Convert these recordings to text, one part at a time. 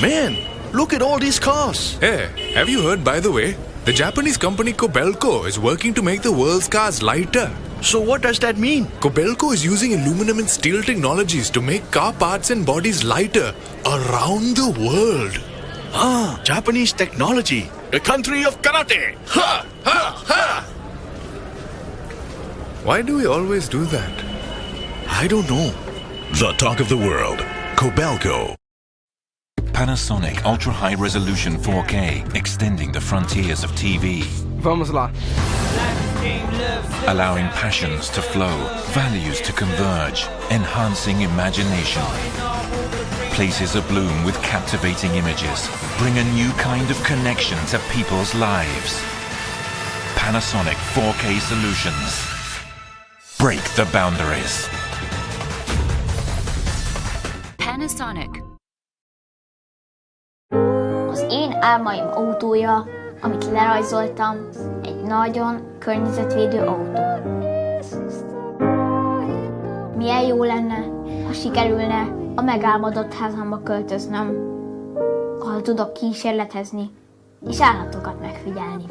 Man, look at all these cars. Hey, have you heard, by the way? The Japanese company Kobelco is working to make the world's cars lighter. So what does that mean? Kobelco is using aluminum and steel technologies to make car parts and bodies lighter around the world. Ah, Japanese technology. The country of karate. Ha! Ha! Ha! Why do we always do that? I don't know. The talk of the world. Kobelco. Panasonic Ultra High Resolution 4K, extending the frontiers of TV. Vamos lá. Allowing passions to flow, values to converge, enhancing imagination. Places abloom with captivating images, bring a new kind of connection to people's lives. Panasonic 4K solutions. Break the boundaries. Panasonic. Az én álmaim autója, amit lerajzoltam, egy nagyon környezetvédő autó. Milyen jó lenne, ha sikerülne a megálmodott házamba költöznöm, ahol tudok kísérletezni és állatokat megfigyelni.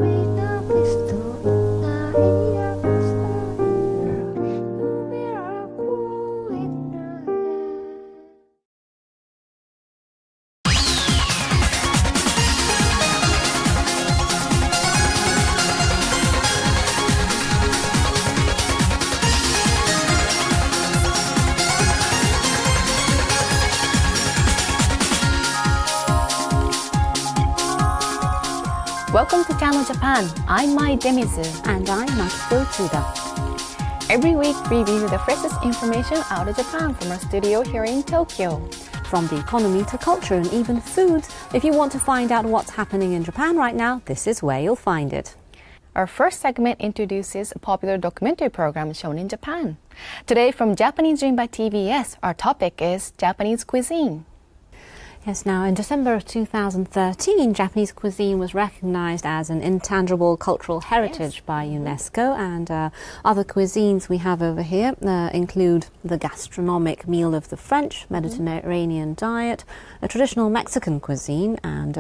Welcome to Channel Japan. I'm Mai Demizu. And I'm Makiko Tsuda. Every week we review the freshest information out of Japan from our studio here in Tokyo. From the economy to culture and even food, if you want to find out what's happening in Japan right now, this is where you'll find it. Our first segment introduces a popular documentary program shown in Japan. Today from Japanese Dream by TBS, our topic is Japanese cuisine. Yes, now in December of 2013, Japanese cuisine was recognized as an intangible cultural heritage by UNESCO, and other cuisines we have over here include the gastronomic meal of the French Mediterranean diet, a traditional Mexican cuisine, and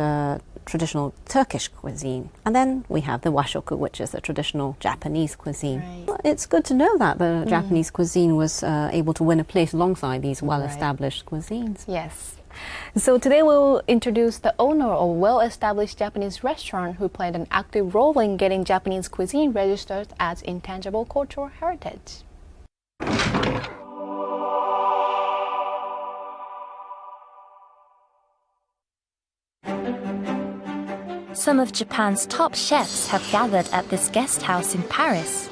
traditional Turkish cuisine. And then we have the washoku, which is the traditional Japanese cuisine. Right. Well, it's good to know that the Japanese cuisine was able to win a place alongside these well-established cuisines. Yes. So today we'll introduce the owner of a well-established Japanese restaurant who played an active role in getting Japanese cuisine registered as intangible cultural heritage. Some of Japan's top chefs have gathered at this guest house in Paris.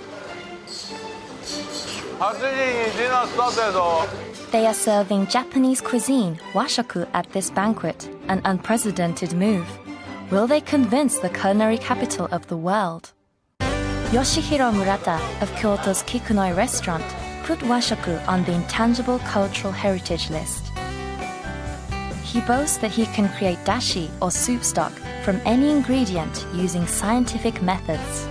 They are serving Japanese cuisine, washoku, at this banquet, an unprecedented move. Will they convince the culinary capital of the world? Yoshihiro Murata of Kyoto's Kikunoi restaurant put washoku on the intangible cultural heritage list. He boasts that he can create dashi, or soup stock, from any ingredient using scientific methods.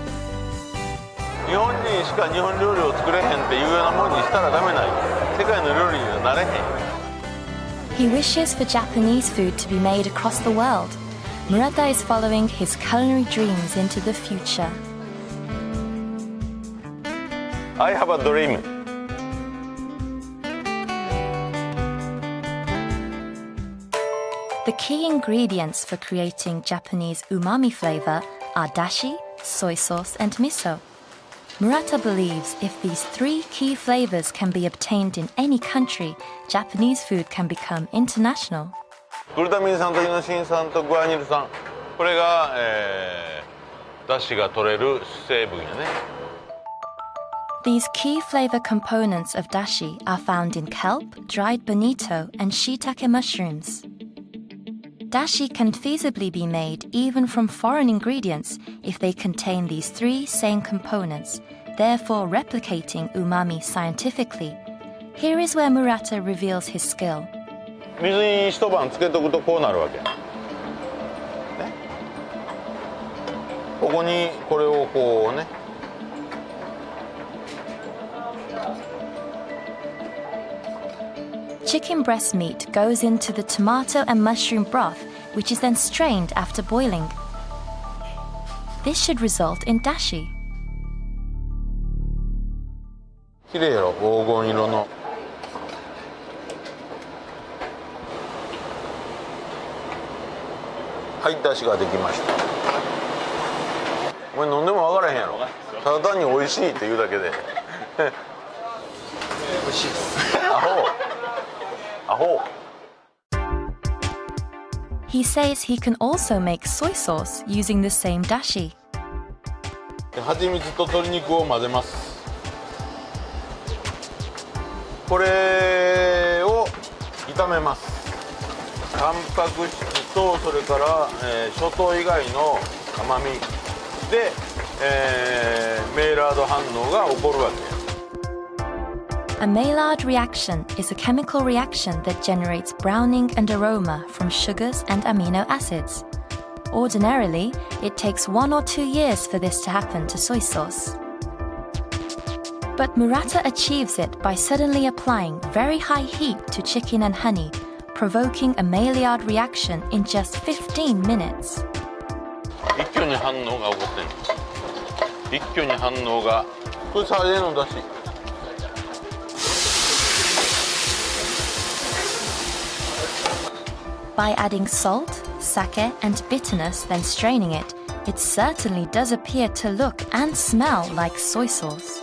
He wishes for Japanese food to be made across the world. Murata is following his culinary dreams into the future. I have a dream. The key ingredients for creating Japanese umami flavor are dashi, soy sauce, and miso. Murata believes if these three key flavors can be obtained in any country, Japanese food can become international. グルタミン酸とイノシン酸とグアニル酸、これが、出汁が取れる成分やね。These key flavor components of dashi are found in kelp, dried bonito, and shiitake mushrooms. Dashi can feasibly be made even from foreign ingredients if they contain these three same components, therefore replicating umami scientifically. Here is where Murata reveals his skill. 水に一晩つけとくとこうなるわけ。ね。ここにこれをこうね。Chicken breast meat goes into the tomato and mushroom broth which is then strained after boiling. This should result in dashi. 綺麗よ、黄金色の。はい、出汁ができました。お前飲んでも分からへんやろ。ただ単に美味しいって言うだけで。美味しいです。アホ。アホ。He says he can also make soy sauce using the same dashi. 蜂蜜と鶏肉を混ぜます。これを炒めます。タンパク質とそれから、諸糖以外の甘みで、メイラード反応が起こるわけ。A Maillard reaction is a chemical reaction that generates browning and aroma from sugars and amino acids. Ordinarily, it takes 1 or 2 years for this to happen to soy sauce. But Murata achieves it by suddenly applying very high heat to chicken and honey, provoking a Maillard reaction in just 15 minutes. 一挙に反応が起こってんの。一挙に反応が。これサーデのだし。By adding salt, sake, and bitterness, then straining it, it certainly does appear to look and smell like soy sauce.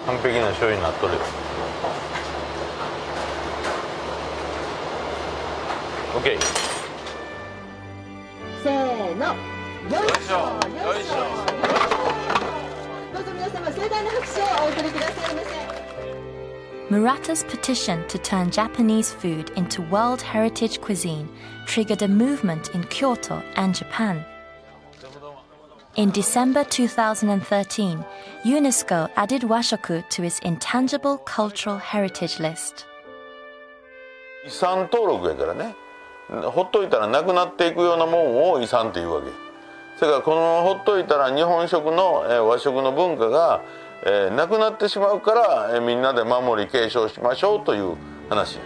完璧な醤油になっとるよ。OK。せーの。よいしょ。よいしょ。どうぞ皆様盛大な拍手をお送りくださいませ。Murata's petition to turn Japanese food into World Heritage cuisine triggered a movement in Kyoto and Japan. In December 2013, UNESCO added washoku to its intangible cultural heritage list. 遺産登録やからね。ほっといたらなくなっていくようなもんを遺産っていうわけ。それからこのままほっといたら日本食の和食の文化がなくなってしまうからみんなで守り継承しましょうという話。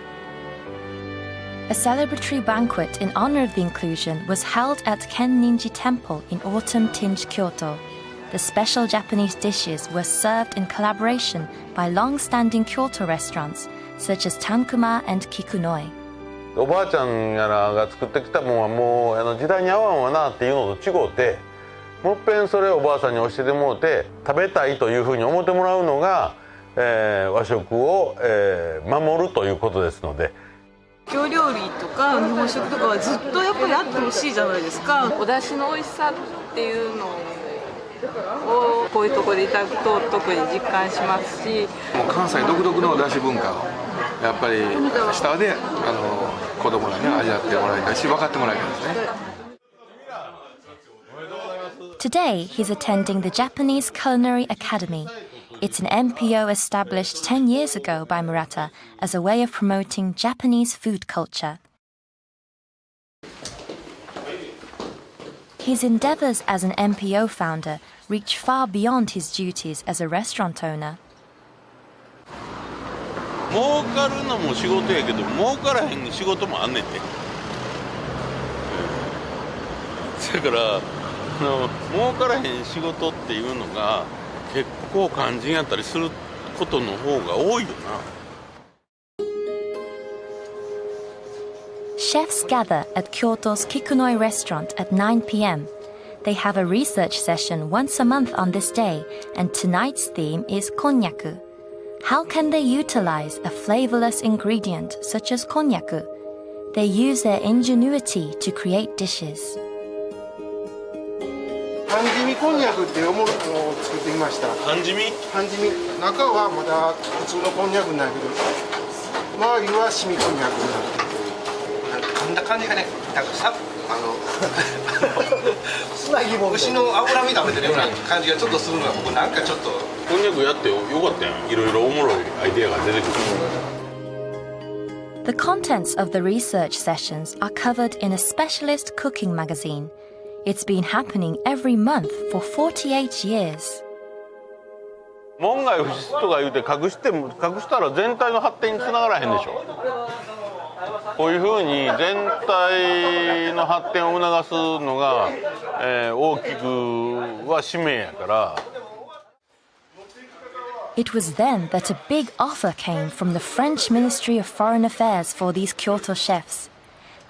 A celebratory banquet in honor of the inclusion was held at Kenninji Temple in autumn-tinged Kyoto. The special Japanese dishes were served in collaboration by long-standing Kyoto restaurants such as Tankuma and Kikunoi. おばあちゃんやらが作ってきたもんはもう時代に合わんわなっていうのと違うて、もっぺんそれをおばあさんに教えてもらって食べたいというふうに思ってもらうのが、和食を、守るということですので。京料理とか日本食とかはずっとやっぱりあってほしいじゃないですか。お出汁の美味しさっていうのをこういうところでいただくと特に実感しますし、もう関西独特のお出汁文化をやっぱり下で子供らに味わってもらいたいし分かってもらいたいですね。Today, he's attending the Japanese Culinary Academy. It's an NPO established 10 years ago by Murata as a way of promoting Japanese food culture. His endeavors as an NPO founder reach far beyond his duties as a restaurant owner. 儲かるのも仕事やけど儲からへん仕事もあんねんて。だから儲からへん仕事っていうのが結構肝心やったりすることの方が多いよな。Chefs gather at Kyoto's Kikunoi restaurant at 9 p.m. They have a research session once a month on this day, and tonight's theme is konnyaku. How can they utilize a flavorless ingredient such as konnyaku? They use their ingenuity to create dishes. 半締みこんにゃくっていうものを作ってみました。半締み？半締み。中はまだ普通のこんにゃくになるけど、周りはしみこんにゃくになる。こんな感じがね、なんか牛の脂身食べてるような感じがちょっとするのが僕なんかちょっと。こんにゃくやってよかったやん。いろいろおもろいアイデアが出てくる。The contents of the research sessions are covered in a specialist cooking magazine. It's been happening every month for 48 years. 門外不出とか言うて隠したら全体の発展につながらへんでしょ。こういうふうに全体の発展を促すのが、大きくは使命やから。It was then that a big offer came from the French Ministry of Foreign Affairs for these Kyoto chefs.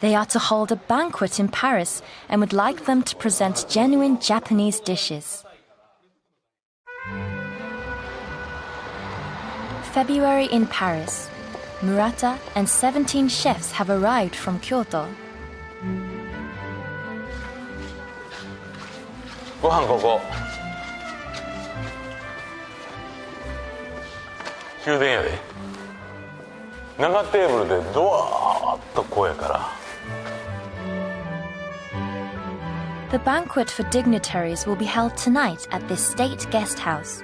They are to hold a banquet in Paris and would like them to present genuine Japanese dishes. February in Paris. Murata and 17 chefs have arrived from Kyoto. ご飯ここ。終電やで。長テーブルでドワーッとこうやから。The banquet for dignitaries will be held tonight at this state guest house.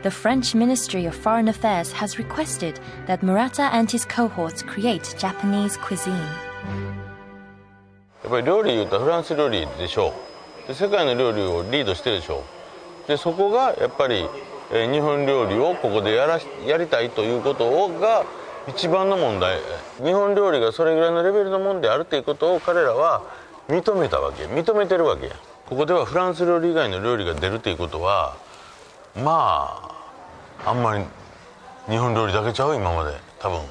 The French Ministry of Foreign Affairs has requested that Murata and his cohorts create Japanese cuisine. やっぱり料理言うとフランス料理でしょう。で世界の料理をリードしてるでしょう。でそこがやっぱり、日本料理をここでやりたいということが一番の問題。日本料理がそれぐらいのレベルのものであるということを彼らは認めたわけ、認めてるわけや。ここではフランス料理以外の料理が出るということはまああんまり日本料理だけちゃう今まで多分。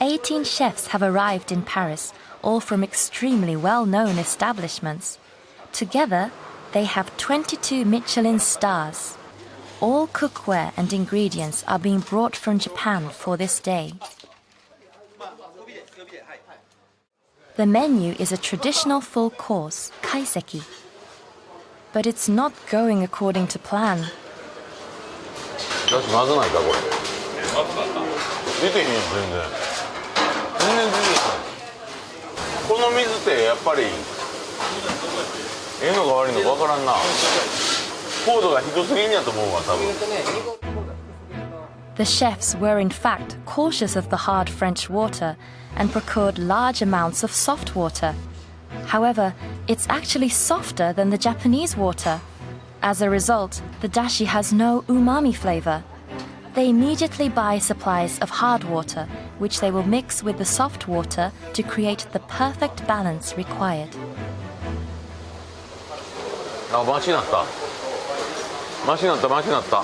18 chefs have arrived in Paris, all from extremely well-known establishments. Together, they have 22 Michelin stars. All cookware and ingredients are being brought from Japan for this day. The menu is a traditional full course, kaiseki. But it's not going according to plan. だしまずないかこれ。出てへんよ全然。全然出てへん。この水ってやっぱりのが悪いのかわからんな。高度が低すぎんやと思うわ多分。The chefs were in fact cautious of the hard French water and procured large amounts of soft water. However, it's actually softer than the Japanese water. As a result, the dashi has no umami flavor. They immediately buy supplies of hard water, which they will mix with the soft water to create the perfect balance required. あ、マシになった。マシになった、マシになった。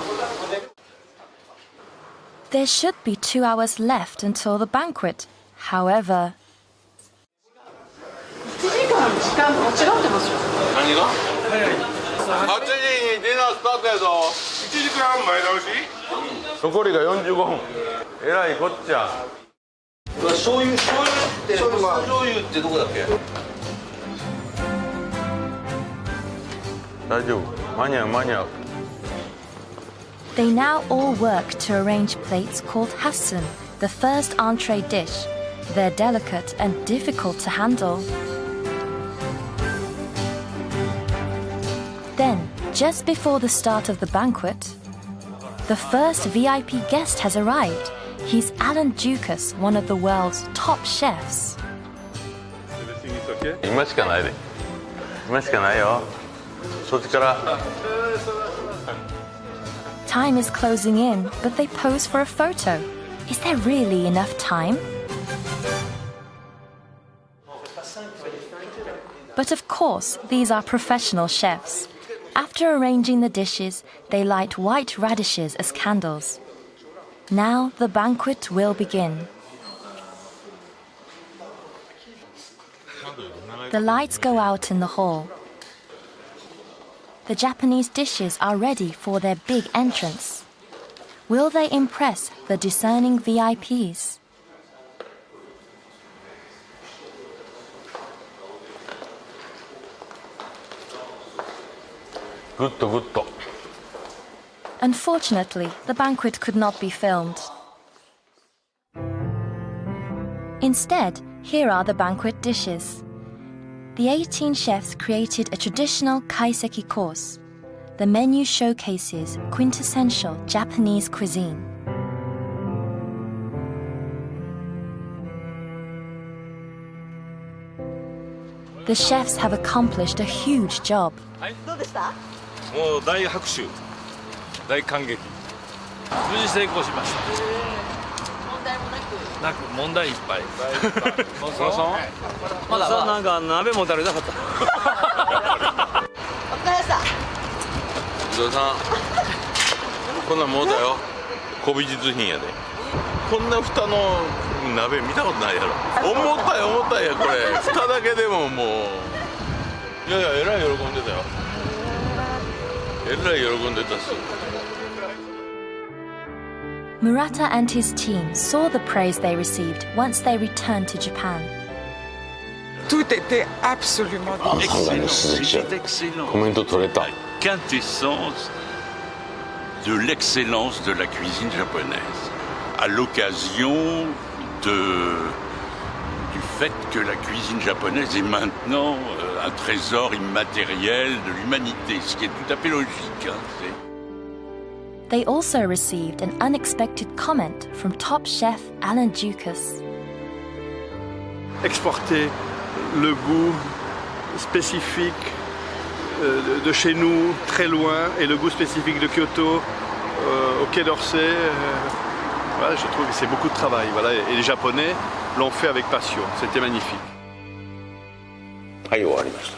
There should be 2 hours left until the banquet. However, 1時間時間間違ってますよ。何が？8時にディナースタートやぞ。1時間前倒し？残りが45分。えらいこっちゃ。醤油ってどこだっけ？大丈夫。間に合う間に合う。they now all work to arrange plates called hassun, the first entree dish. They're delicate and difficult to handle. Then, just before the start of the banquet, the first VIP guest has arrived. He's Alan Dukas, one of the world's top chefs. 今しかないで。今しかないよ。そっちから。Time is closing in, but they pose for a photo. Is there really enough time? But of course, these are professional chefs. After arranging the dishes, they light white radishes as candles. Now the banquet will begin. The lights go out in the hall. The Japanese dishes are ready for their big entrance. Will they impress the discerning VIPs? Good. Unfortunately, the banquet could not be filmed. Instead, here are the banquet dishes. The 18 chefs created a traditional kaiseki course. The menu showcases quintessential Japanese cuisine. The chefs have accomplished a huge job. もう大拍手、大感激。無事成功しました。問題もなく。なんか問題いっぱい。まだなんか鍋も食べたかった。お疲れさん。伊藤さん、こんなんもうだよ。古美術品やで。こんな蓋の鍋見たことないやろ。重たいやこれ。蓋だけでももう。いやいや、えらい喜んでたよ。えらい喜んでたし。Murata and his team saw the praise they received once they returned to Japan. Tout était absolument excellent. Combien de temps est-ce? Quintessence de l'excellence de la cuisine japonaise, à l'occasion du fait que la cuisine japonaise est maintenant un trésor immatériel de l'humanité, ce qui est tout à fait logique. They also received an unexpected comment from top chef Alan Dukas. Exporter le goût spécifique de chez nous, très loin, et le goût spécifique de Kyoto au Quai d'Orsay, voilà, je trouve que c'est beaucoup de travail. Voilà, et les Japonais l'ont fait avec passion. C'était magnifique. はい、終わりまし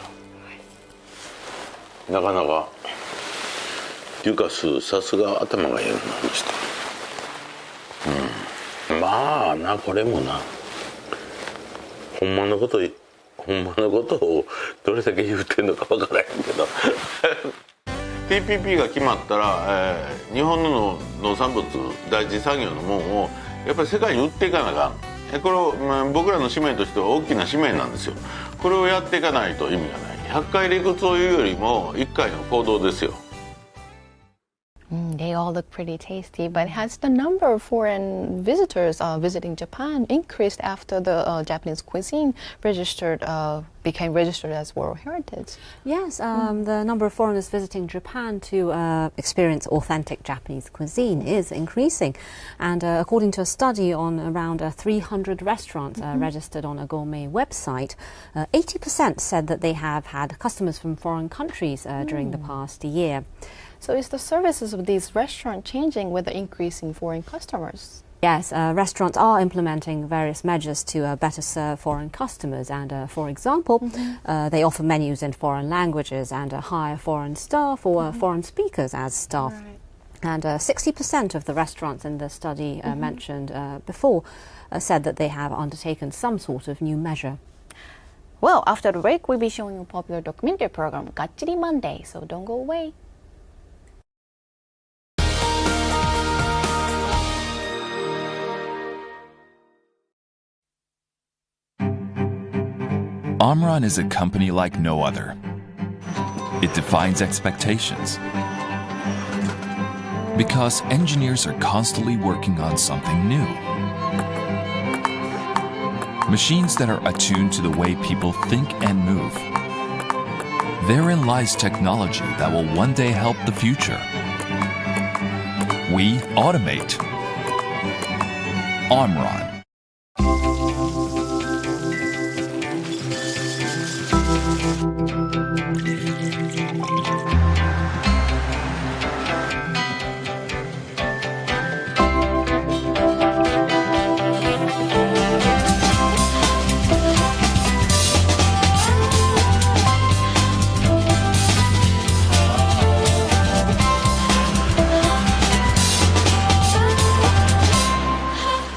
た。なかなかデュカス、さすが頭が良くなりました。まあな、これもな、ほんまのことをどれだけ言うてんのかわからへんけどTPP が決まったら、日本の農産物第一産業のもんをやっぱり世界に売っていかなあかん。これを、僕らの使命としては大きな使命なんですよ。これをやっていかないと意味がない。100回理屈を言うよりも1回の行動ですよ。They all look pretty tasty, but has the number of foreign visitors visiting Japan increased after the Japanese cuisine became registered as World Heritage? Yes, the number of foreigners visiting Japan to experience authentic Japanese cuisine is increasing. And according to a study on around 300 restaurants registered on a gourmet website, 80% said that they have had customers from foreign countries during the past year. So is the services of these restaurants changing with the increase in foreign customers? Yes, restaurants are implementing various measures to better serve foreign customers. And for example, they offer menus in foreign languages and hire foreign staff or foreign speakers as staff. And 60% of the restaurants in the study mentioned before said that they have undertaken some sort of new measure. Well, after the break, we'll be showing you a popular documentary program, Gachiri Monday, so don't go away. Omron is a company like no other. It defines expectations because engineers are constantly working on something new. Machines that are attuned to the way people think and move. Therein lies technology that will one day help the future. We automate. Omron.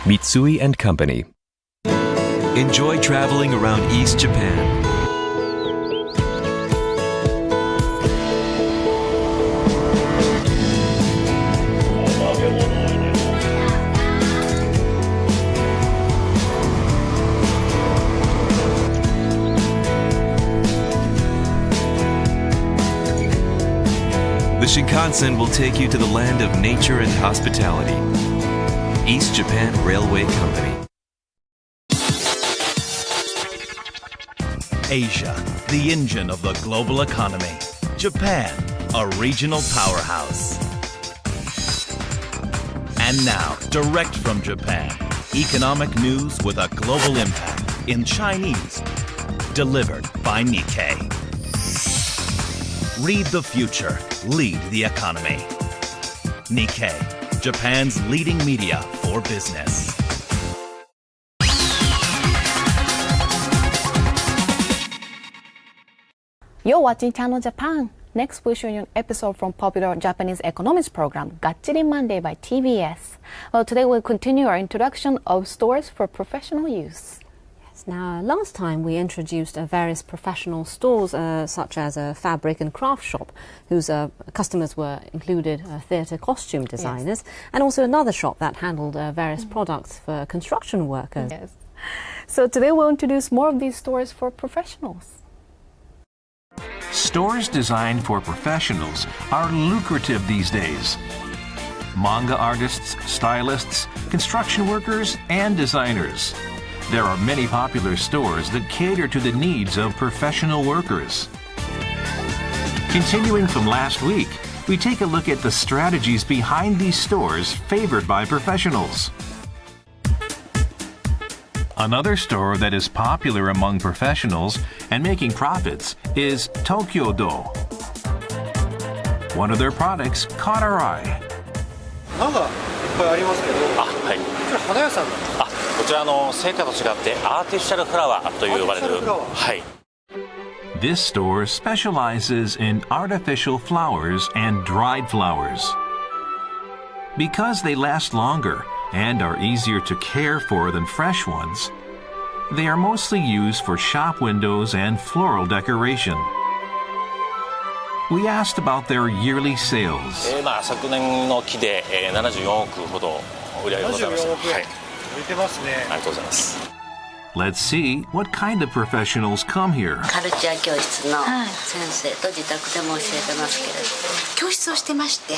Mitsui & Company. Enjoy traveling around East Japan. The Shinkansen will take you to the land of nature and hospitality. East Japan Railway Company. Asia, the engine of the global economy. Japan, a regional powerhouse. And now, direct from Japan, economic news with a global impact in Chinese, delivered by Nikkei. Read the future, lead the economy. Nikkei, Japan's leading media for business. You're watching Channel Japan. Next, we'll show you an episode from popular Japanese economics program, Gachiri Monday by TBS. Well, today we'll continue our introduction of stores for professional use. Yes, now, last time we introduced various professional stores, such as a fabric and craft shop, whose customers were included theatre costume designers, and also another shop that handled various products for construction workers. Yes. So today we'll introduce more of these stores for professionals. Stores designed for professionals are lucrative these days. Manga artists, stylists, construction workers, and designers. There are many popular stores that cater to the needs of professional workers. Continuing from last week, we take a look at the strategies behind these stores favored by professionals. Another store that is popular among professionals and making profits is Tokyo-do. One of their products caught our eye. なんかいっぱいありますけど、はい。こちら花屋さんなんですか？こちら成果と違ってアーティフィシャルフラワーと呼ばれる。はい。 This store specializes in artificial flowers and dried flowers. Because they last longer and are easier to care for than fresh ones, they are mostly used for shop windows and floral decoration. We asked about their yearly sales. 昨年の期で74億ほど売り上げございました。はい。売れてますね。ありがとうございます。 Let's see what kind of professionals come here. カルチャー教室の先生と自宅でも教えてますけれど、教室をしてまして、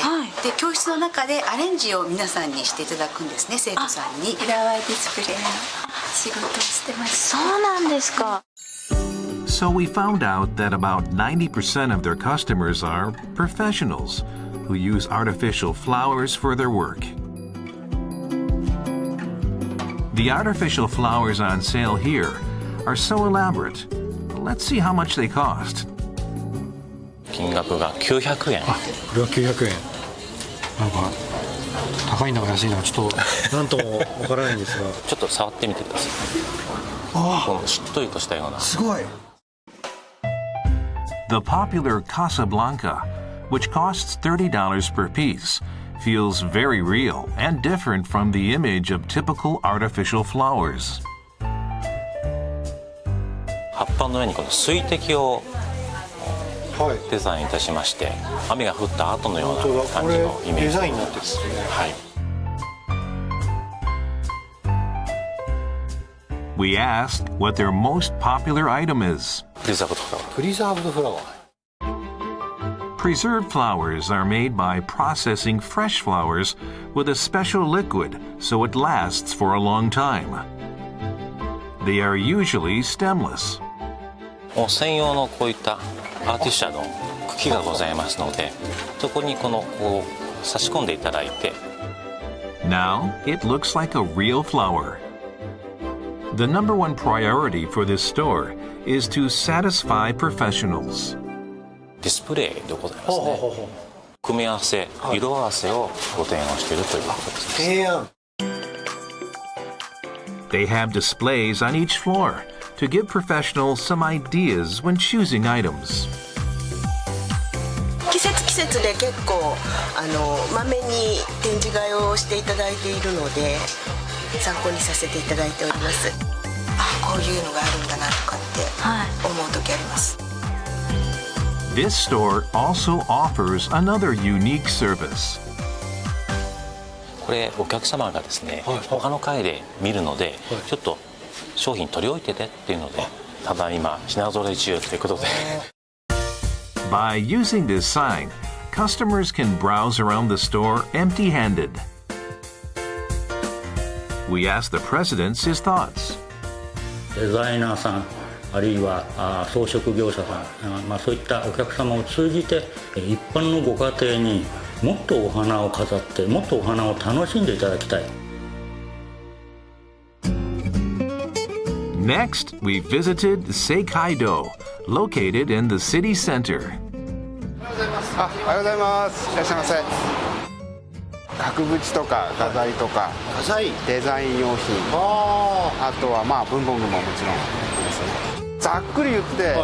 で教室の中でアレンジを皆さんにしていただくんですね、生徒さんに。フラワーディスプレイの仕事をしてます。そうなんですか。 So we found out that about 90% of their customers are professionals who use artificial flowers for their work. The artificial flowers on sale here are so elaborate. Let's see how much they cost. 金額が900円。これは900円。なんか高いんだか安いんだかちょっとなんともわからないんですが。ちょっと触ってみてください。このしっとりとしたような。すごい。 The popular Casablanca, which costs $30 per piece, feels very real and different from the image of typical artificial flowers. 葉っぱの上にこの水滴をデザインいたしまして、雨が降った後のような感じのイメージ。デザインになってるんですね。はい。 We asked what their most popular item is. プリザーブドフラワー。プリザーブドフラワー。 Preserved flowers are made by processing fresh flowers with a special liquid so it lasts for a long time. They are usually stemless. 専用のこういったアーティフィシャルの茎がございますので、そこにこう差し込んでいただいて。 Now it looks like a real flower. The number one priority for this store is to satisfy professionals. ディスプレイでございますね。組み合わせ、色合わせをご提案しているということです。提案。 They have displays on each floor to give professionals some ideas when choosing items. 季節で結構まめに展示会をしていただいているので参考にさせていただいております。あ、こういうのがあるんだなとかって思う時あります。 This store also offers another unique service. これお客様がですね、他の階で見るので、ちょっと商品取り置いててっていうので、ただ今品揃え中ということで。By using this sign, customers can browse around the store empty-handed. We asked the president his thoughts. デザイナーさん、あるいは装飾業者さん、そういったお客様を通じて一般のご家庭にもっとお花を飾ってもっとお花を楽しんでいただきたい。 Next, we visited Seikaido, located in the city center. おはようございます。いらっしゃいませ。額縁とか画材とかデザイン用品、あとは文房具ももちろんですね。ざっくり言って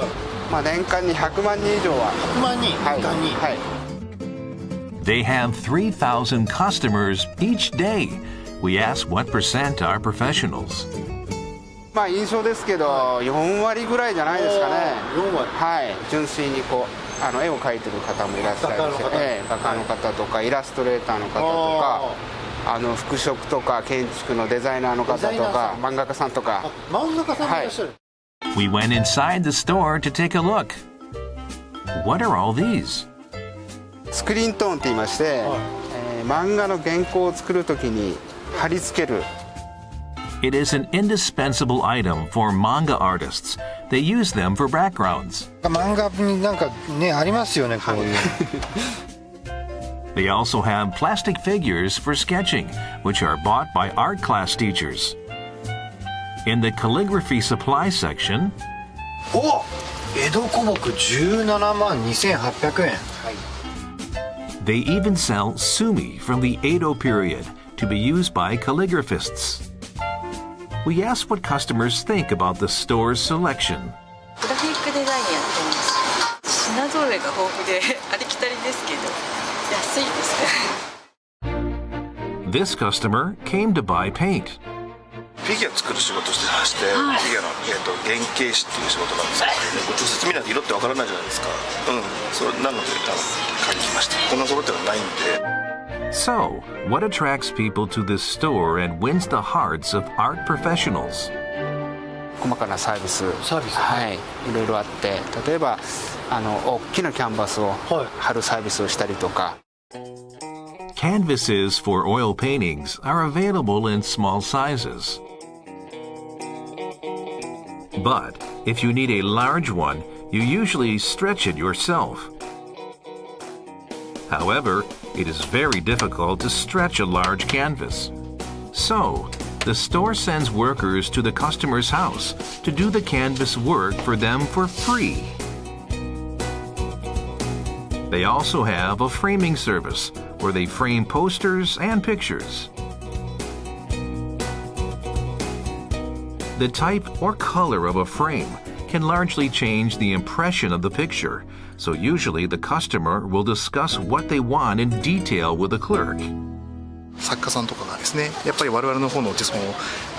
年間に100万人以上は。100万人。はい。はい。They have 3,000 customers each day. We ask what percent are professionals. まあ印象ですけど4割ぐらいじゃないですかね。4割。はい。純粋にこう絵を描いてる方もいらっしゃいます。画家の方とかイラストレーターの方とか、服飾とか建築のデザイナーの方とか、漫画家さんとか。漫画家さんもいらっしゃる。We went inside the store to take a look. What are all these? スクリーントーンって言いまして、漫画の原稿を作るときに貼り付ける。It is an indispensable item for manga artists. They use them for backgrounds. 漫画になんかねありますよねこういう。They also have plastic figures for sketching, which are bought by art class teachers. In the calligraphy supply section, お、江戸古木17万2800円。They even sell sumi from the Edo period to be used by calligraphists. We asked what customers think about the store's selection. グラフィックデザインやってます。品揃えが豊富でありきたりですけど安いですね。This customer came to buy paint. フィギュア作る仕事してまして、フィギュアの、原型師っていう仕事なんですけど、直接見ないと色ってわからないじゃないですか。それなので買いに来ました。こんな揃ってはないんで。So, what attracts people to this store and wins the hearts of art professionals? 細かなサービス、はい、いろいろあって、例えば大きなキャンバスを貼るサービスをしたりとか。Canvases for oil paintings are available in small sizes. But if you need a large one, you usually stretch it yourself. However, it is very difficult to stretch a large canvas. So, the store sends workers to the customer's house to do the canvas work for them for free. They also have a framing service where they frame posters and pictures. The type or color of a frame can largely change the impression of the picture, so usually the customer will discuss what they want in detail with the clerk. 作家さんとかがですね、やっぱり我々の方のその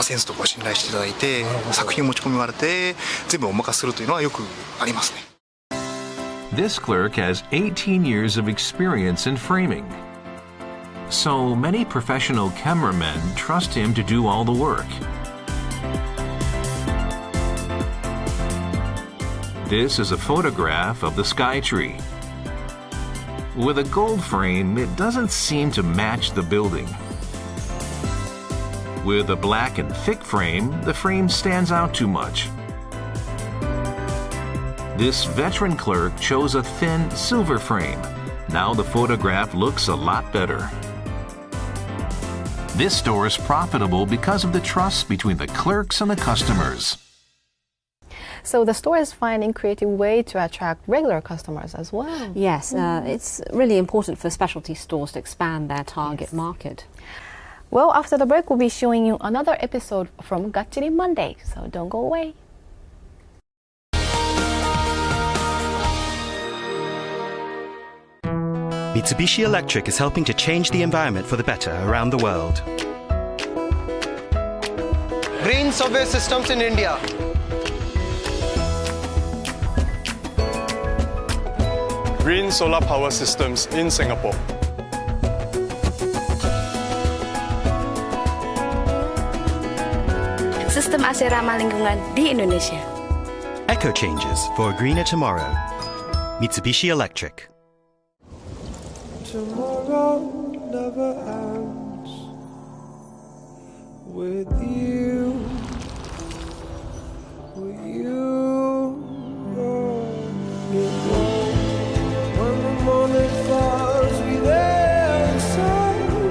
センスとかを信頼していただいて、作品を持ち込みまれて全部お任せするというのはよくありますね。This clerk has 18 years of experience in framing. So many professional cameramen trust him to do all the work. This is a photograph of the sky tree. With a gold frame, it doesn't seem to match the building. With a black and thick frame, the frame stands out too much. This veteran clerk chose a thin silver frame. Now the photograph looks a lot better. This store is profitable because of the trust between the clerks and the customers. So the store is finding creative way to attract regular customers as well. Yes, it's really important for specialty stores to expand their target market. Well, after the break, we'll be showing you another episode from Gachiri Monday, so don't go away. Mitsubishi Electric is helping to change the environment for the better around the world. Green subway systems in India. Green solar power systems in Singapore. Sistem AC ramah lingkungan di Indonesia. Eco changes for a greener tomorrow. Mitsubishi Electric. Tomorrow never ends with you. With you. When the morning falls, we there so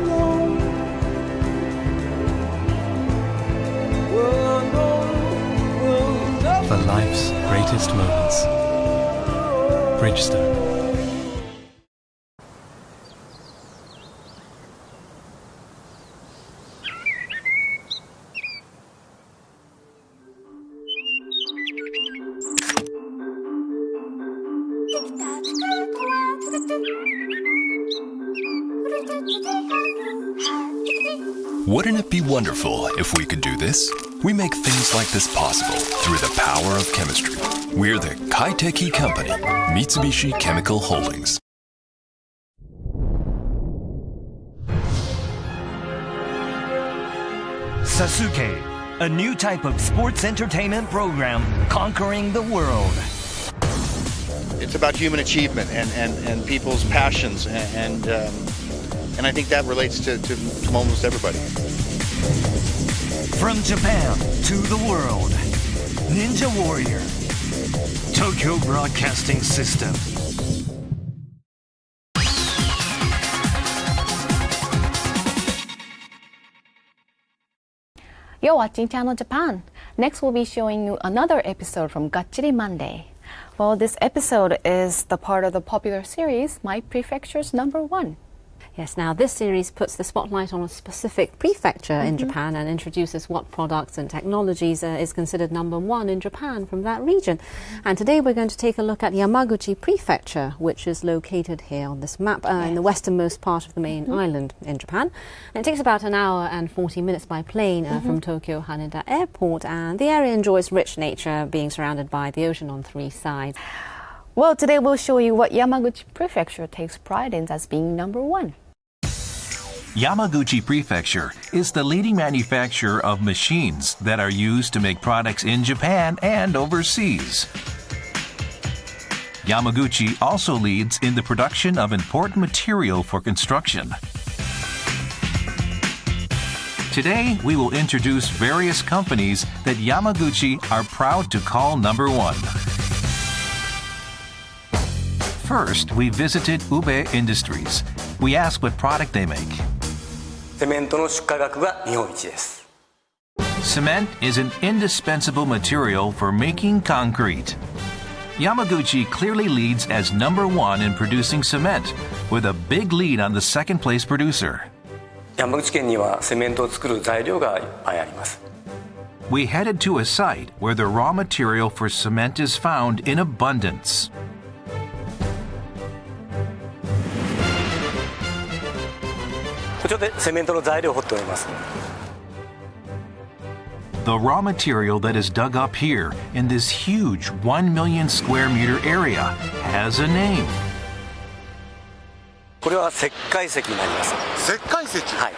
long. For life's greatest moments. Bridgestone. Wouldn't it be wonderful if we could do this? We make things like this possible through the power of chemistry. We're the Kaiteki Company, Mitsubishi Chemical Holdings. Sasuke, a new type of sports entertainment program conquering the world. It's about human achievement and people's passions, and I think that relates to almost everybody. From Japan to the world, Ninja Warrior, Tokyo Broadcasting System. You're watching Channel Japan. Next, we'll be showing you another episode from Gachiri Monday. Well, this episode is the part of the popular series, My Prefecture's #1. Yes, now this series puts the spotlight on a specific prefecture in Japan and introduces what products and technologies is considered #1 in Japan from that region. And today we're going to take a look at Yamaguchi Prefecture, which is located here on this map in the westernmost part of the main island in Japan. And it takes about an hour and 40 minutes by plane from Tokyo Haneda Airport, and the area enjoys rich nature, being surrounded by the ocean on 3 sides. Well, today we'll show you what Yamaguchi Prefecture takes pride in as being #1. Yamaguchi Prefecture is the leading manufacturer of machines that are used to make products in Japan and overseas. Yamaguchi also leads in the production of important material for construction. Today, we will introduce various companies that Yamaguchi are proud to call #1. First, we visited Ube Industries. We asked what product they make. Cement is an indispensable material for making concrete. Yamaguchi clearly leads as #1 in producing cement, with a big lead on the second-place producer. We headed to a site where the raw material for cement is found in abundance. The raw material that is dug up here in this huge 1 million square meter area has a name. これは石灰石になります。石灰石？はい。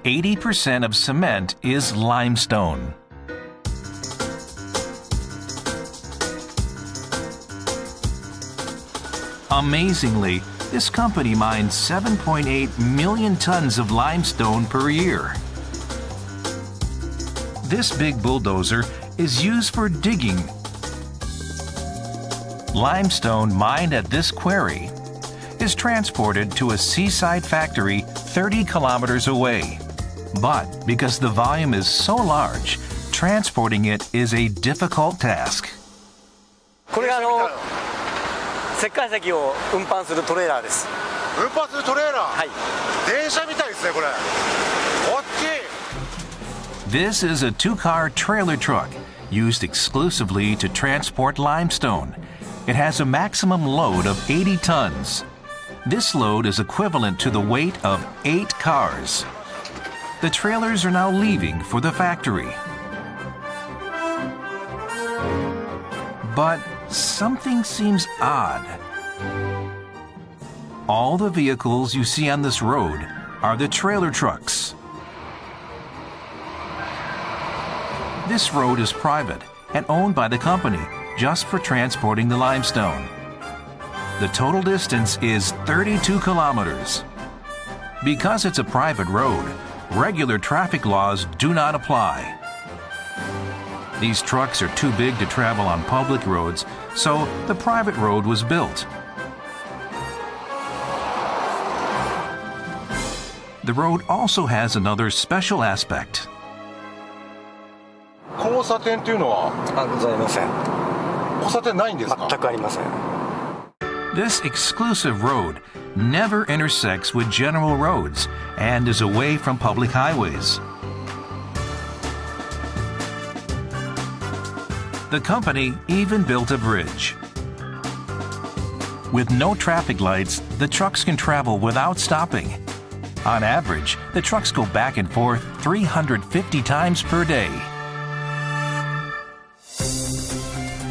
80% of cement is limestone. Amazingly, this company mines 7.8 million tons of limestone per year. This big bulldozer is used for digging. Limestone mined at this quarry is transported to a seaside factory 30 kilometers away. But because the volume is so large, transporting it is a difficult task. これが石灰石を運搬するトレーラーです。運搬するトレーラー？はい。電車みたいですねこれ。大きい。 This is a 2-car trailer truck used exclusively to transport limestone. It has a maximum load of 80 tons. This load is equivalent to the weight of 8 cars. The trailers are now leaving for the factory. But something seems odd. All the vehicles you see on this road are the trailer trucks. This road is private and owned by the company just for transporting the limestone. The total distance is 32 kilometers. Because it's a private road, regular traffic laws do not apply. These trucks are too big to travel on public roads, so the private road was built. The road also has another special aspect. 交差点っていうのは？ございません。交差点ないんですか？全くありません。 This exclusive road never intersects with general roads and is away from public highways. The company even built a bridge. With no traffic lights, the trucks can travel without stopping. On average, the trucks go back and forth 350 times per day.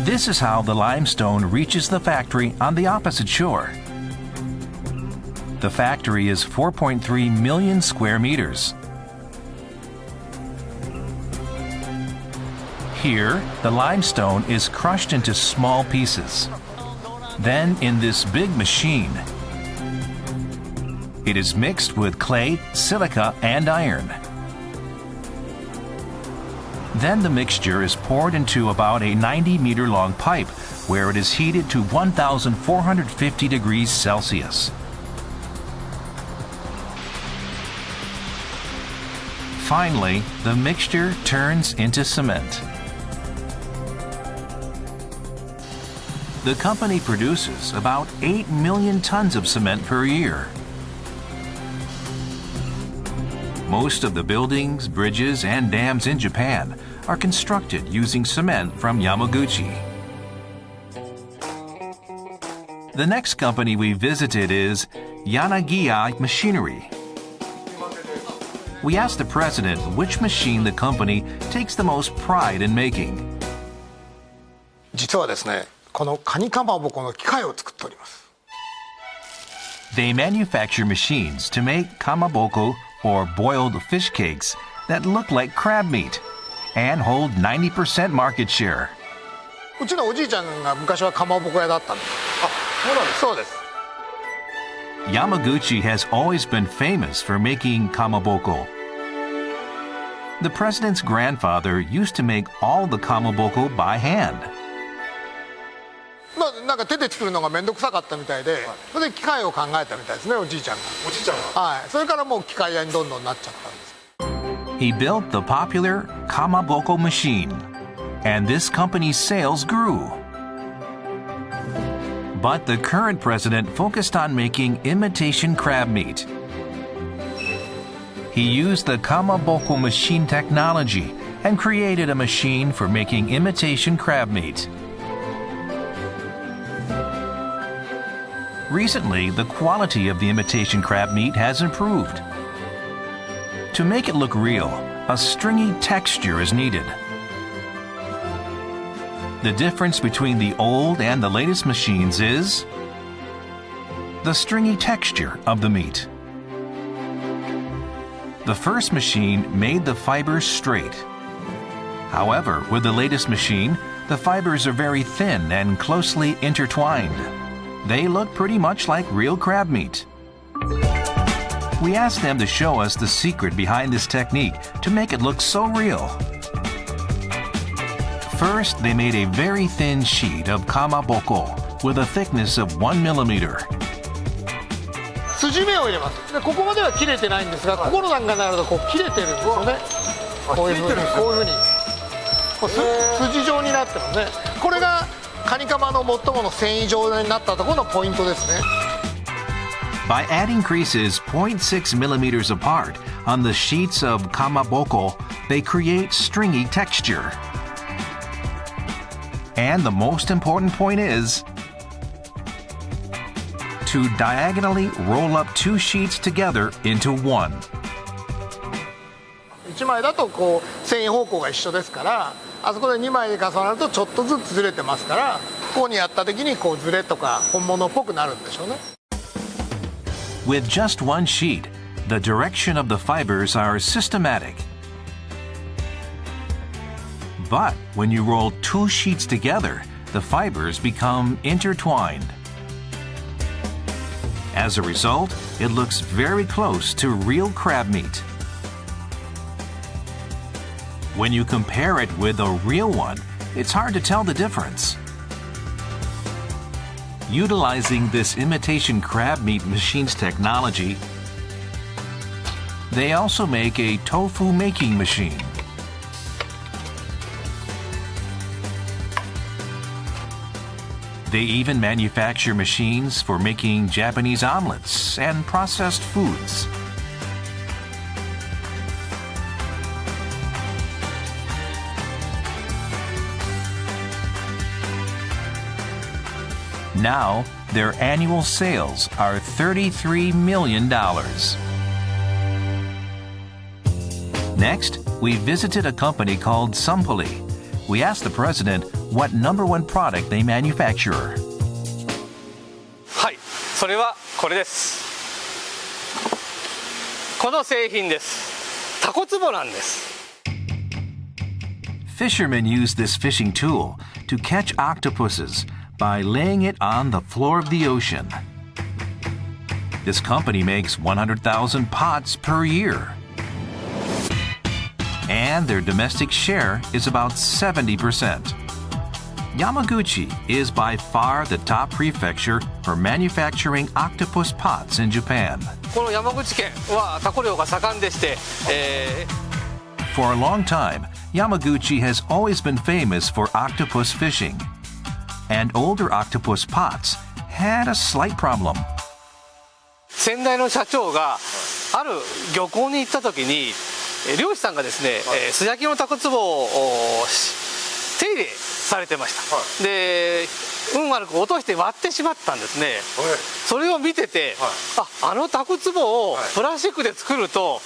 This is how the limestone reaches the factory on the opposite shore. The factory is 4.3 million square meters. Here, the limestone is crushed into small pieces. Then, in this big machine, it is mixed with clay, silica, and iron. Then the mixture is poured into about a 90-meter-long pipe, where it is heated to 1,450 degrees Celsius. Finally, the mixture turns into cement. The company produces about 8 million tons of cement per year. Most of the buildings, bridges, and dams in Japan are constructed using cement from Yamaguchi. The next company we visited is Yanagiya Machinery. We asked the president which machine the company takes the most pride in making. 実はですね、このカニかまぼこの機械を作っております。 They manufacture machines to make kamaboko, or boiled fish cakes, that look like crab meat and hold 90% market share. うちのおじいちゃんが昔はかまぼこ屋だったんです。あ、そうなんです。そうです。 Yamaguchi has always been famous for making kamaboko. The president's grandfather used to make all the kamaboko by hand. なんか手で作るのが面倒くさかったみたいで、それで機械を考えたみたいですね、おじいちゃんが。おじいちゃんが。はい。それからもう機械屋にどんどんなっちゃったんです。He built the popular kamaboko machine, and this company's sales grew. But the current president focused on making imitation crab meat. He used the kamaboko machine technology and created a machine for making imitation crab meat. Recently, the quality of the imitation crab meat has improved. To make it look real, a stringy texture is needed. The difference between the old and the latest machines is the stringy texture of the meat. The first machine made the fibers straight. However, with the latest machine, the fibers are very thin and closely intertwined. They look pretty much like real crab meat. We asked them to show us the secret behind this technique to make it look so real. First, they made a very thin sheet of kamaboko with a thickness of 1 millimeter. 筋目を入れます。でここまでは切れてないんですが、ここの段階になるとこう切れてるんですよね。こういうふうに、こういうふうに。こう筋状になってますね。これがカニカマの最もの繊維状になったところのポイントですね。By adding creases 0.6 millimeters apart on the sheets of kamaboko, they create stringy texture. And the most important point is to diagonally roll up two sheets together into one. 1枚だとこう繊維方向が一緒ですから、あそこで2枚で重なるとちょっとずつずれてますから、ここにやった時にこうずれとか本物っぽくなるんでしょうね。With just one sheet, the direction of the fibers are systematic. But when you roll two sheets together, the fibers become intertwined. As a result, it looks very close to real crab meat. When you compare it with a real one, it's hard to tell the difference. Utilizing this imitation crab meat machine's technology, they also make a tofu making machine. They even manufacture machines for making Japanese omelets and processed foods. Now, their annual sales are $33 million. Next, we visited a company called Sunpoly. We asked the president what number one product they manufacture. はい、それはこれです。この製品です。タコツボなんです。Fishermen use this fishing tool to catch octopuses by laying it on the floor of the ocean. This company makes 100,000 pots per year. And their domestic share is about 70%. Yamaguchi is by far the top prefecture for manufacturing octopus pots in Japan. この山口県はタコ漁が盛んでして、For a long time, Yamaguchi has always been famous for octopus fishing. And older octopus pots had a slight problem. 先代の社長がある漁港に行った時に漁師さんがですね、素焼きのタコツボを手入れされてました、で運悪く落として割ってしまったんですね、それを見てて、あのタコツボをプラスチックで作ると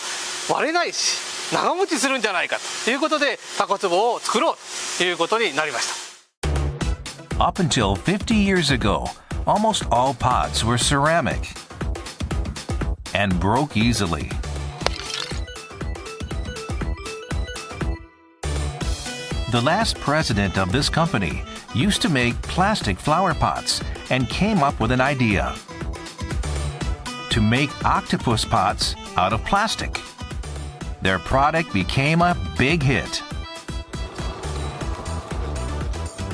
割れないし長持ちするんじゃないかということでタコツボを作ろうということになりました。 Up until 50 years ago, almost all pots were ceramic and broke easily. The last president of this company used to make plastic flower pots and came up with an idea to make octopus pots out of plastic. Their product became a big hit.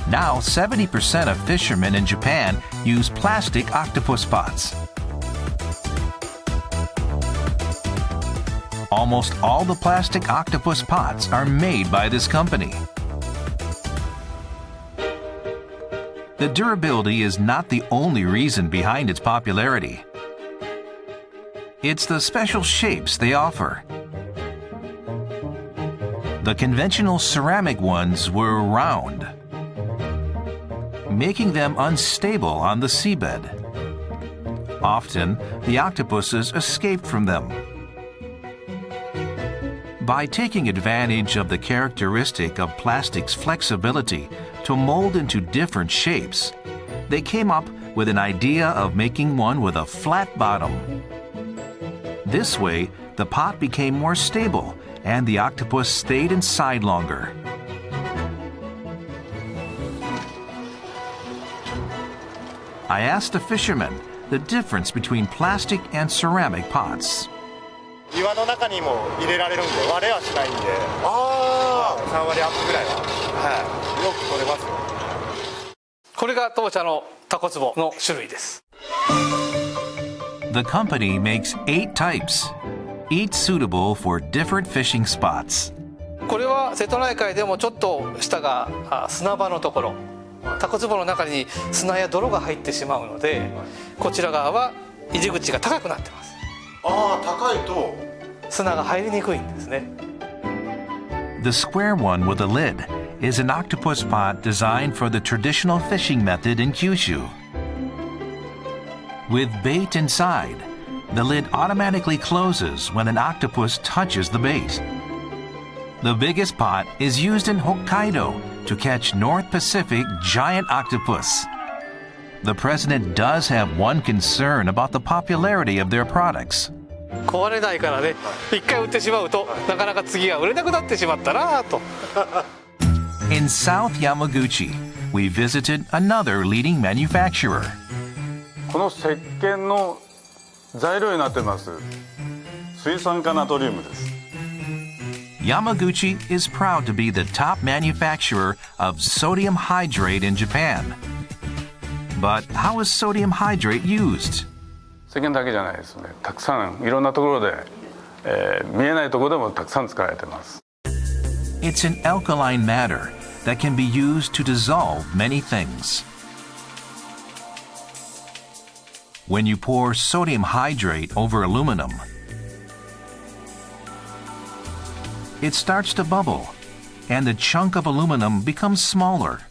Now 70% of fishermen in Japan use plastic octopus pots. Almost all the plastic octopus pots are made by this company. The durability is not the only reason behind its popularity. It's the special shapes they offer. The conventional ceramic ones were round, making them unstable on the seabed. Often, the octopuses escaped from them. By taking advantage of the characteristic of plastic's flexibility to mold into different shapes, they came up with an idea of making one with a flat bottom. This way, the pot became more stable and the octopus stayed inside longer. I asked the fishermen the difference between plastic and ceramic pots. 岩の中にも入れられるんで割れはしないんで、3割アップぐらいは、よく取れますよ。これが当社のタコツボの種類です。 The company makes 8 types, each suitable for different fishing spots. これは瀬戸内海でもちょっと下が砂場のところ、タコツボの中に砂や泥が入ってしまうので、こちら側は入り口が高くなってます。高いと砂が入りにくいんですね。 The square one with a lid is an octopus pot designed for the traditional fishing method in Kyushu. With bait inside, the lid automatically closes when an octopus touches the bait. The biggest pot is used in Hokkaido to catch North Pacific giant octopus. The president does have one concern about the popularity of their products. 壊れないからね、一回売ってしまうとなかなか次は売れなくなってしまったなと。In South Yamaguchi, we visited another leading manufacturer. この石鹸の材料になっています水酸化ナトリウムです。 Yamaguchi is proud to be the top manufacturer of sodium hydrate in Japan. But how is sodium hydrate used? 石鹸だけじゃないですね。たくさんいろんなところで、見えないところでもたくさん使われています。 It's an alkaline matter that can be used to dissolve many things. When you pour sodium hydrate over aluminum, it starts to bubble, and the chunk of aluminum becomes smaller,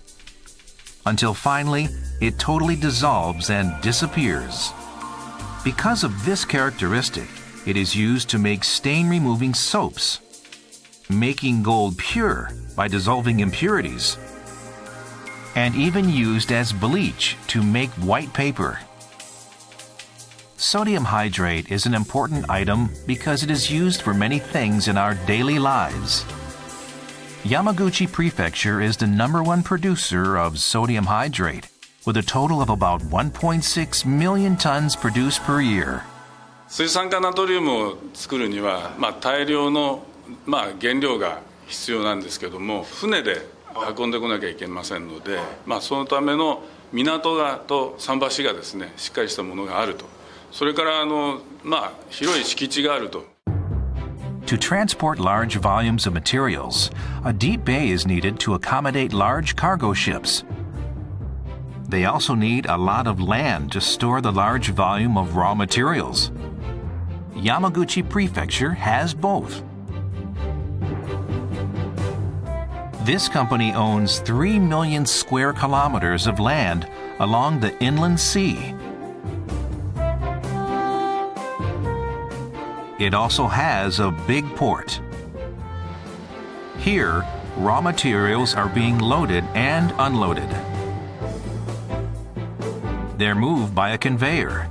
until finally it totally dissolves and disappears. Because of this characteristic, it is used to make stain-removing soaps. making gold pure by dissolving impurities, and even used as bleach to make white paper. Sodium hydrate is an important item because it is used for many things in our daily lives. Yamaguchi Prefecture is the #1 producer of sodium hydrate, with a total of about 1.6 million tons produced per year. 水酸化ナトリウムを作るには、大量の、原料が必要なんですけども、船で運んでこなきゃいけませんので、そのための港がと桟橋がですね、しっかりしたものがあると。それから広い敷地があると。To transport large volumes of materials, a deep bay is needed to accommodate large cargo ships. They also need a lot of land to store the large volume of raw materials. Yamaguchi Prefecture has both. This company owns 3 million square kilometers of land along the inland sea. It also has a big port. Here, raw materials are being loaded and unloaded. They're moved by a conveyor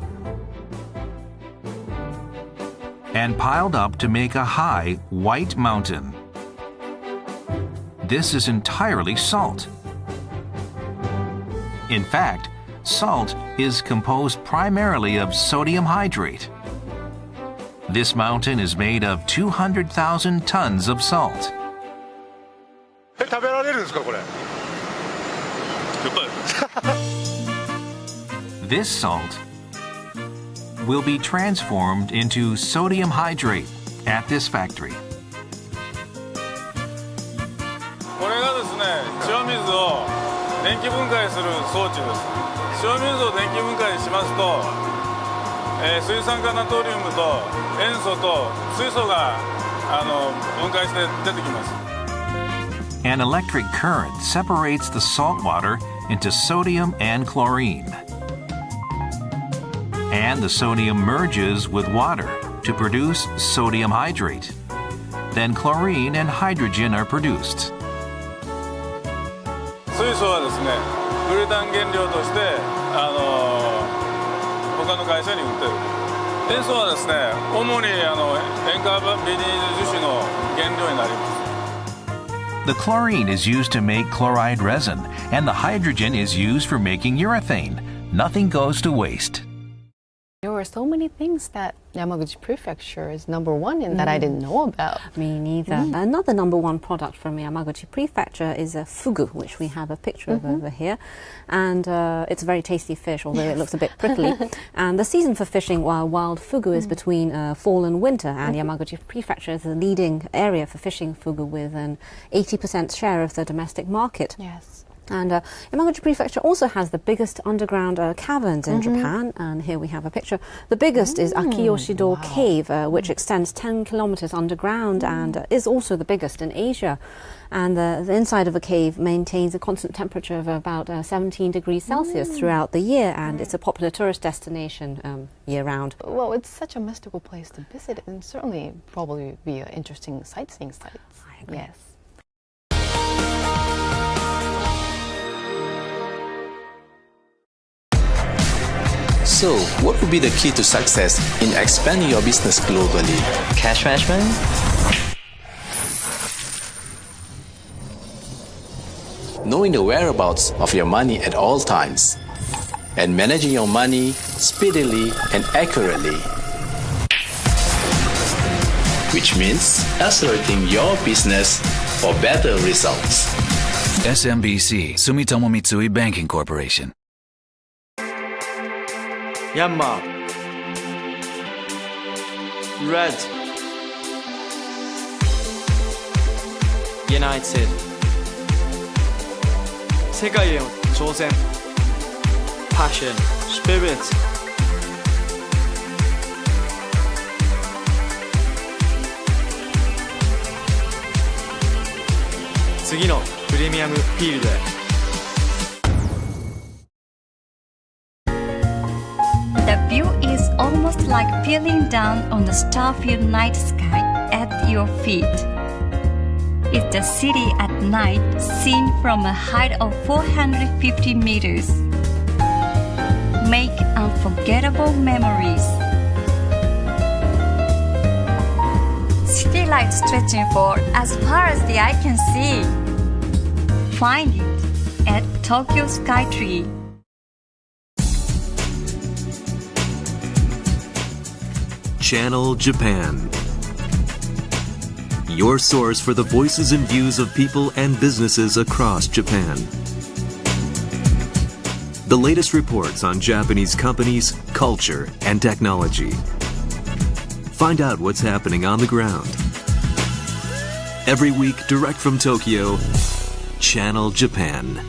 and piled up to make a high, white mountain. This is entirely salt. In fact, salt is composed primarily of sodium hydrate. This mountain is made of 200,000 tons of salt. 食べられるんですかこれ。This salt will be transformed into sodium hydrate at this factory. これがですね、塩水を電気分解する装置です。塩水を電気分解しますと、水酸化ナトリウムと塩素と水素が分解して出てきます。An electric current separates the salt water into sodium and chlorine. And the sodium merges with water to produce sodium hydrate. Then chlorine and hydrogen are produced. 水素はですね、ウレタン原料として他の会社に売ってる。塩素はですね、主に塩化ビニール樹脂の原料になります。The chlorine is used to make chloride resin, and the hydrogen is used for making urethane. Nothing goes to waste. There were so many things that Yamaguchi Prefecture is #1 in that I didn't know about. Me neither. Another #1 product from Yamaguchi Prefecture is fugu, which we have a picture of over here. And it's a very tasty fish, although it looks a bit prickly. And the season for fishing wild fugu is between fall and winter, and Yamaguchi Prefecture is the leading area for fishing fugu with an 80% share of the domestic market. Yes. And Yamaguchi Prefecture also has the biggest underground caverns in Japan, and here we have a picture. The biggest is Akiyoshido Cave, which extends 10 kilometers underground and is also the biggest in Asia. And the inside of a cave maintains a constant temperature of about 17 degrees Celsius throughout the year, and it's a popular tourist destination year-round. Well, it's such a mystical place to visit, and certainly probably be an interesting sightseeing site. I agree. Yes. So, what would be the key to success in expanding your business globally? Cash management? Knowing the whereabouts of your money at all times, and managing your money speedily and accurately. Which means accelerating your business for better results. SMBC Sumitomo Mitsui Banking Corporation. Myanmar. Red. United. 世界への挑戦 Passion, Spirit. 次のプレミアムフィールドへ。The view is almost like peering down on the star-filled night sky at your feet. is the city at night seen from a height of 450 meters. Make unforgettable memories. City light stretching for as far as the eye can see. Find it at Tokyo Skytree. Channel Japan. Your source for the voices and views of people and businesses across Japan. The latest reports on Japanese companies, culture, and technology. Find out what's happening on the ground. Every week, direct from Tokyo, Channel Japan.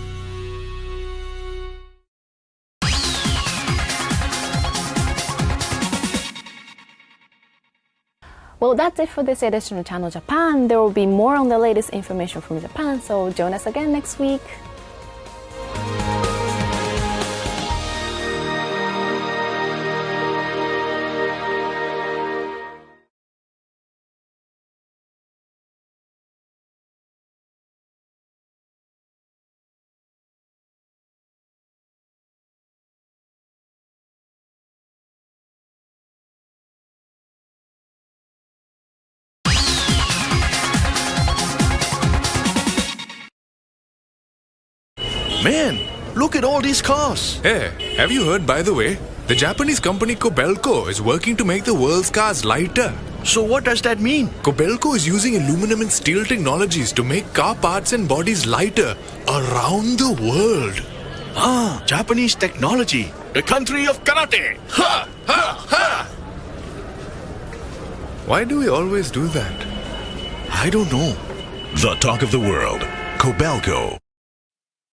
Well, that's it for this edition of Channel Japan. There will be more on the latest information from Japan, so join us again next week. Man, look at all these cars. Hey, have you heard, by the way? The Japanese company Kobelco is working to make the world's cars lighter. So what does that mean? Kobelco is using aluminum and steel technologies to make car parts and bodies lighter around the world. Ah, Japanese technology. The country of karate. Ha! Ha! Ha! Why do we always do that? I don't know. The talk of the world. Kobelco.